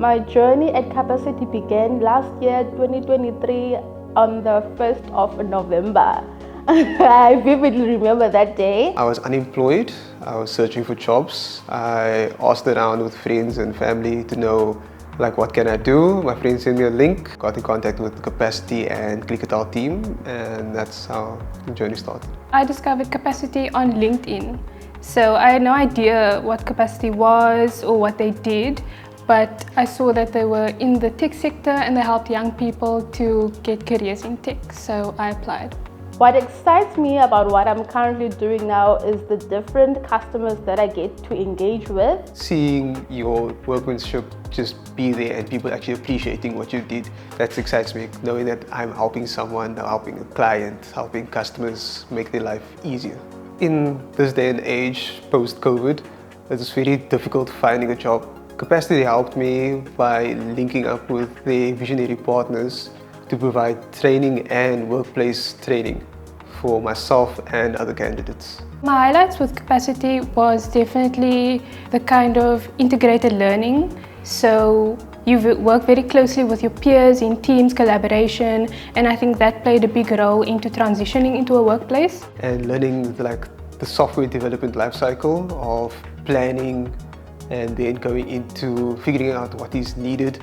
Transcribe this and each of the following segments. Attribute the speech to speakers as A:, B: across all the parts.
A: My journey at Capacity began last year, 2023, on the 1st of November. I vividly remember that day.
B: I was unemployed. I was searching for jobs. I asked around with friends and family to know what can I do. My friends sent me a link, got in contact with the Capacity and Clickatell team, and that's how the journey started.
C: I discovered Capacity on LinkedIn. So I had no idea what Capacity was or what they did, but I saw that they were in the tech sector and they helped young people to get careers in tech, so I applied.
A: What excites me about what I'm currently doing now is the different customers that I get to engage with.
B: Seeing your workmanship just be there and people actually appreciating what you did, that excites me. Knowing that I'm helping someone, helping a client, helping customers make their life easier. In this day and age, post-COVID, it was very difficult finding a job. Capacity helped me by linking up with their visionary partners to provide training and workplace training for myself and other candidates.
C: My highlights with Capacity was definitely the kind of integrated learning. So you work very closely with your peers in teams, collaboration, and I think that played a big role into transitioning into a workplace.
B: And learning the software development lifecycle of planning and then going into figuring out what is needed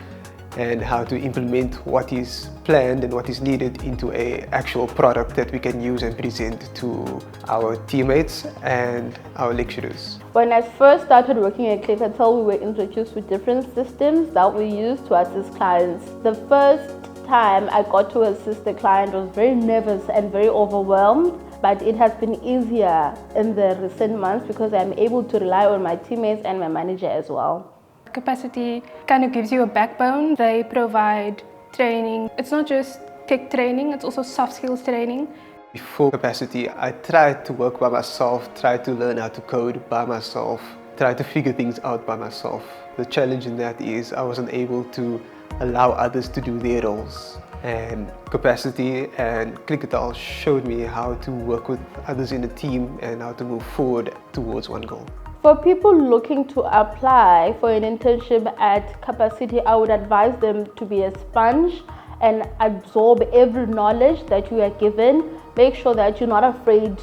B: and how to implement what is planned and what is needed into an actual product that we can use and present to our teammates and our lecturers.
A: When I first started working at Clickatell, we were introduced to different systems that we use to assist clients. The first time I got to assist the client was very nervous and very overwhelmed, but it has been easier in the recent months because I'm able to rely on my teammates and my manager as well.
C: Capacity kind of gives you a backbone. They provide training. It's not just tech training, it's also soft skills training.
B: Before Capacity, I tried to work by myself, tried to learn how to code by myself, tried to figure things out by myself. The challenge in that is I wasn't able to allow others to do their roles. And Capacity and Clickatell showed me how to work with others in the team and how to move forward towards one goal.
A: For people looking to apply for an internship at Capacity, I would advise them to be a sponge and absorb every knowledge that you are given. Make sure that you're not afraid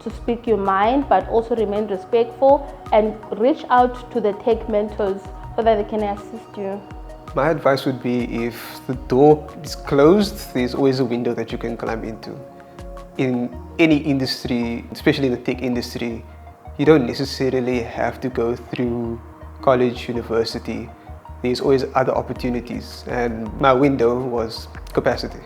A: to speak your mind, but also remain respectful and reach out to the tech mentors so that they can assist you.
B: My advice would be, if the door is closed, there's always a window that you can climb into. In any industry, especially in the tech industry, you don't necessarily have to go through college, university. There's always other opportunities, and my window was Capacity.